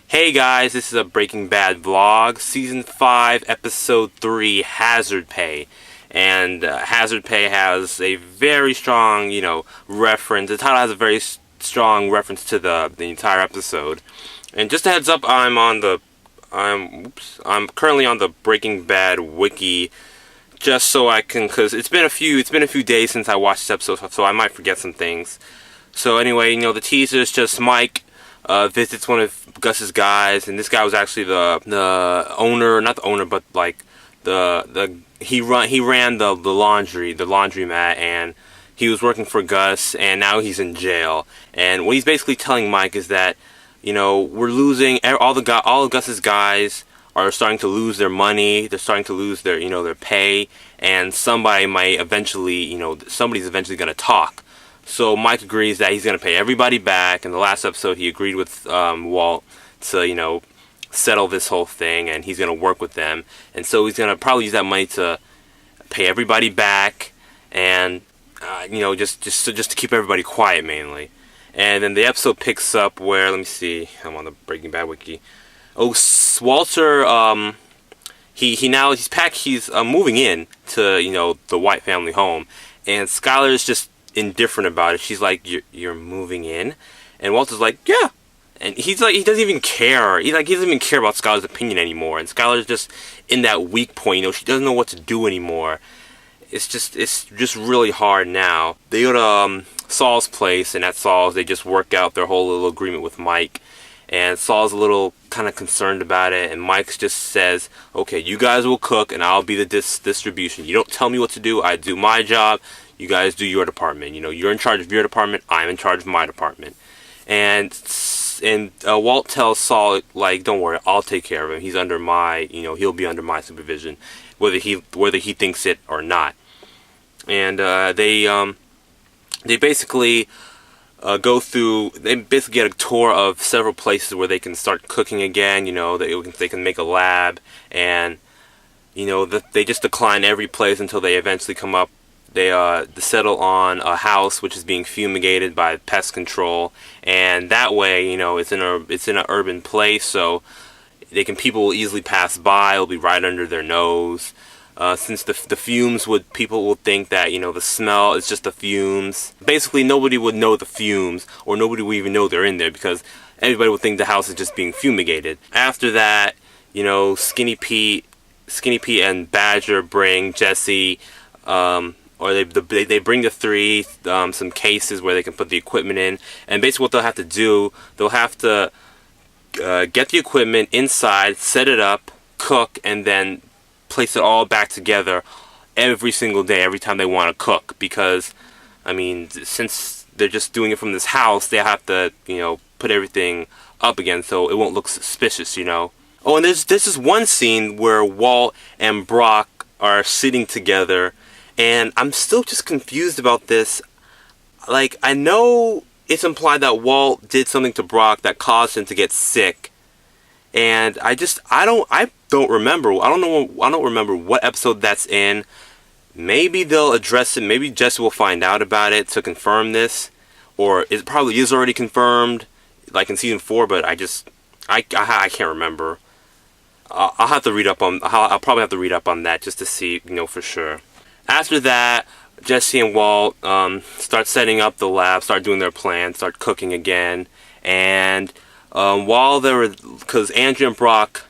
Hey guys, this is a Breaking Bad vlog, Season 5, Episode 3, Hazard Pay. And Hazard Pay has a very strong, reference. The title has a very strong reference to the entire episode. And just a heads up, I'm currently on the Breaking Bad wiki, just so I can, because it's been a few days since I watched this episode, so I might forget some things. So anyway, the teaser is just Mike visits one of Gus's guys, and this guy was actually the owner, not the owner, but like he ran the laundromat, and he was working for Gus, and now he's in jail. And what he's basically telling Mike is that, we're losing all of Gus's guys are starting to lose their money, they're starting to lose their their pay, and somebody's eventually going to talk. So Mike agrees that he's going to pay everybody back. In the last episode, he agreed with Walt to, settle this whole thing, and he's going to work with them. And so he's going to probably use that money to pay everybody back, and just to keep everybody quiet mainly. And then the episode picks up where, let me see, I'm on the Breaking Bad wiki. Oh, Walter, he's moving in to the White family home, and Skyler is just indifferent about it. She's like, you're moving in? And Walter's like, yeah. And he's like, he doesn't even care. He doesn't even care about Skyler's opinion anymore. And Skyler's just in that weak point. She doesn't know what to do anymore. It's just really hard now. They go to Saul's place, and at Saul's they just work out their whole little agreement with Mike. And Saul's a little kind of concerned about it, and Mike just says, okay, you guys will cook, and I'll be the distribution. You don't tell me what to do. I do my job. You guys do your department. You're in charge of your department. I'm in charge of my department. And Walt tells Saul, like, don't worry, I'll take care of him. He's under my, he'll be under my supervision, whether he thinks it or not. And they basically they basically get a tour of several places where they can start cooking again. They can make a lab, and they just decline every place until they eventually come up. They settle on a house which is being fumigated by pest control, and that way, it's in an urban place, so people will easily pass by. It'll be right under their nose. Since the fumes people would think that the smell is just the fumes. Basically, nobody would know the fumes, or nobody would even know they're in there, because everybody would think the house is just being fumigated. After that, Skinny Pete and Badger bring Jesse. Or they bring the three some cases where they can put the equipment in, and basically what they'll have to do, they'll have to get the equipment inside, set it up, cook, and then place it all back together every single day, every time they want to cook. Because, since they're just doing it from this house, they have to put everything up again so it won't look suspicious. Oh, and there's this one scene where Walt and Brock are sitting together. And I'm still just confused about this. Like, I know it's implied that Walt did something to Brock that caused him to get sick. And I don't remember. I don't remember what episode that's in. Maybe they'll address it. Maybe Jesse will find out about it to confirm this. Or it probably is already confirmed, like in season 4, but I can't remember. I'll have to read up on. I'll probably have to read up on that just to see, for sure. After that, Jesse and Walt start setting up the lab, start doing their plan, start cooking again. And while they were, because Andrea and Brock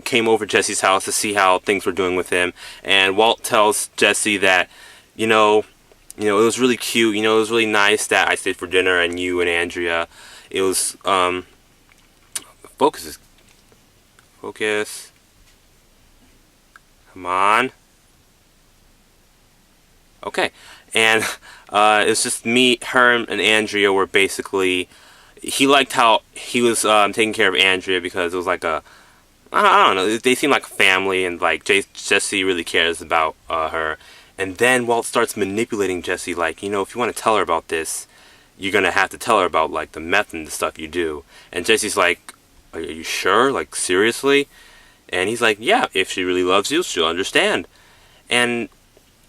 came over to Jesse's house to see how things were doing with him, and Walt tells Jesse that, it was really cute, it was really nice that I stayed for dinner and you and Andrea. It was, focus. Come on. Okay, and it's just me, her, and Andrea were basically. He liked how he was taking care of Andrea because it was like I don't know. They seem like a family, and like Jesse really cares about her. And then Walt starts manipulating Jesse, like, if you want to tell her about this, you're gonna have to tell her about like the meth and the stuff you do. And Jesse's like, are you sure? Like, seriously? And he's like, yeah. If she really loves you, she'll understand. And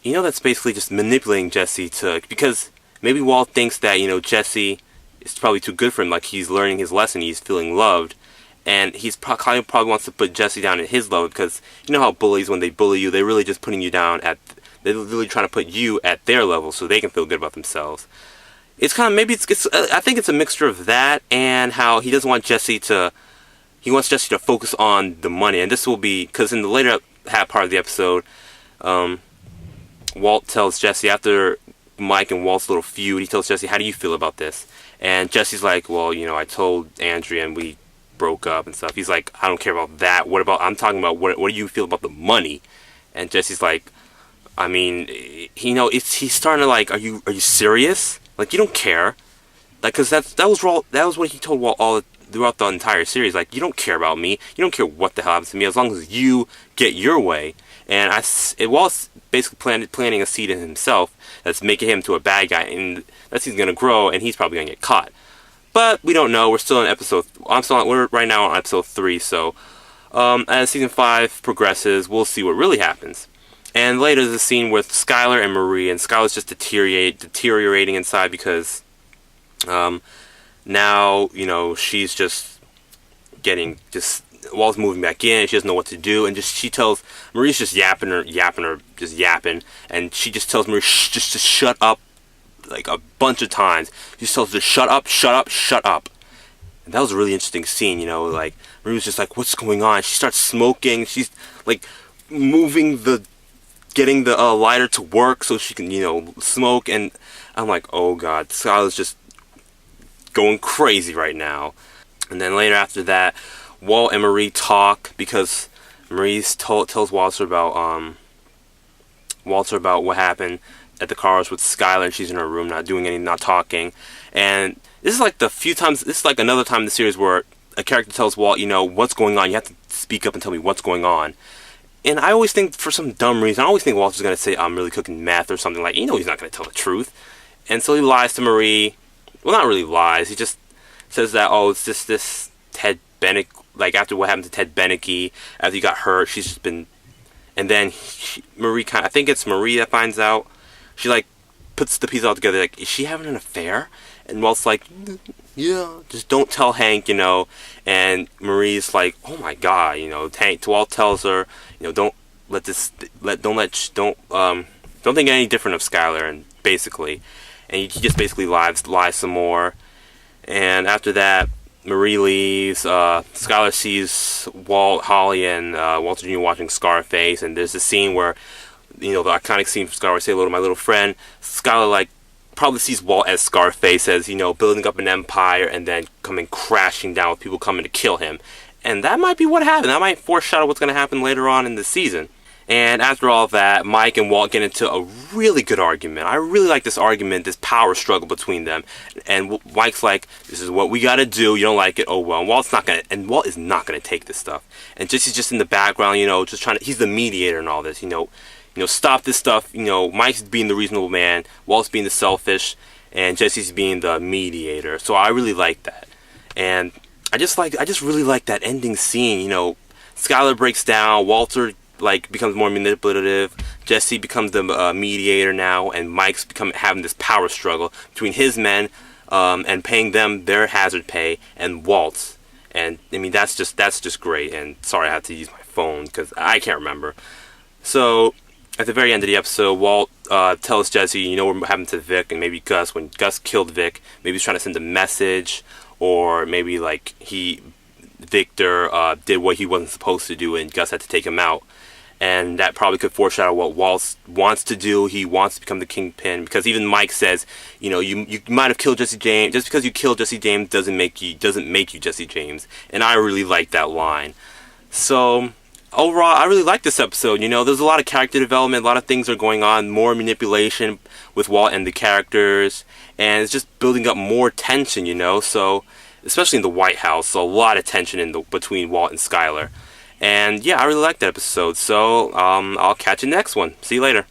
that's basically just manipulating Jesse because maybe Walt thinks that, Jesse is probably too good for him, like he's learning his lesson, he's feeling loved, and he's probably wants to put Jesse down at his level, because you know how bullies, when they bully you, they're really just putting you down at, they're really trying to put you at their level so they can feel good about themselves. It's kind of, maybe it's I think it's a mixture of that and how he doesn't want Jesse to, he wants Jesse to focus on the money. And this will be, because in the later half part of the episode, Walt tells Jesse, after Mike and Walt's little feud, he tells Jesse, how do you feel about this? And Jesse's like, well, you know, I told Andrea and we broke up and stuff. He's like, I don't care about that. What about, I'm talking about, what do you feel about the money? And Jesse's like, I mean, you know, he's starting to like, are you serious? Like, you don't care. Like, cause that was what he told Walt all throughout the entire series. Like, you don't care about me. You don't care what the hell happens to me as long as you get your way. And Walt's basically planting a seed in himself that's making him to a bad guy, and that seed's gonna grow, and he's probably gonna get caught. But we don't know. We're still in episode. We're right now on episode 3. So, as season 5 progresses, we'll see what really happens. And later, there's a scene with Skylar and Marie, and Skylar's just deteriorating inside because, now, you know, she's just Walt's moving back in, she doesn't know what to do, and she tells, Marie's just yapping, and she just tells Marie just to shut up, like a bunch of times. She just tells her to shut up. And that was a really interesting scene, you know, like, Marie was just like, what's going on? She starts smoking, she's, like, getting the lighter to work so she can, you know, smoke, and I'm like, oh god, Skylar's just going crazy right now. And then later after that, Walt and Marie talk, because Marie tells Walter about what happened at the cars with Skylar, and she's in her room not talking. And this is like another time in the series where a character tells Walt, you know, what's going on, you have to speak up and tell me what's going on. And I always think, for some dumb reason, Walter's going to say, I'm really cooking meth or something, like, you know he's not going to tell the truth. And so he lies to Marie. Well, not really lies, he just says that, oh, it's just this Ted Bennick, like, after what happened to Ted Bennick, after he got hurt, she's just been, and then I think it's Marie that finds out, she, like, puts the pieces all together, like, is she having an affair? And Walt's like, yeah, just don't tell Hank, you know. And Marie's like, oh my god, you know. Walt tells her, you know, don't think any different of Skylar, and basically, and he just basically lies some more. And after that, Marie leaves. Skylar sees Walt, Holly, and Walter Jr. watching Scarface, and there's a scene where, you know, the iconic scene from Skylar, say hello to my little friend. Skylar, like, probably sees Walt as Scarface, as, you know, building up an empire and then coming crashing down with people coming to kill him. And that might be what happened. That might foreshadow what's going to happen later on in the season. And after all that, Mike and Walt get into a really good argument. I really like this argument, this power struggle between them. And Mike's like, this is what we gotta do, you don't like it, oh well. And Walt is not gonna take this stuff. And Jesse's just in the background, you know, just he's the mediator in all this, you know, stop this stuff, you know, Mike's being the reasonable man, Walt's being the selfish, and Jesse's being the mediator. So I really like that. And I just really like that ending scene, you know. Skylar breaks down, Walter, like, becomes more manipulative, Jesse becomes the mediator now, and Mike's having this power struggle between his men, and paying them their hazard pay, and Walt's. And I mean, that's just great. And sorry, I had to use my phone because I can't remember. So at the very end of the episode, Walt tells Jesse, you know what happened to Vic, and maybe Gus, when Gus killed Vic, maybe he's trying to send a message, or maybe like Victor did what he wasn't supposed to do and Gus had to take him out. And that probably could foreshadow what Walt wants to do. He wants to become the kingpin, because even Mike says, you know, you might have killed Jesse James. Just because you killed Jesse James doesn't make you Jesse James. And I really like that line. So overall, I really like this episode. You know, there's a lot of character development, a lot of things are going on, more manipulation with Walt and the characters, and it's just building up more tension. You know, so especially in the White House, a lot of tension between Walt and Skylar. And yeah, I really like that episode. So I'll catch you next one. See you later.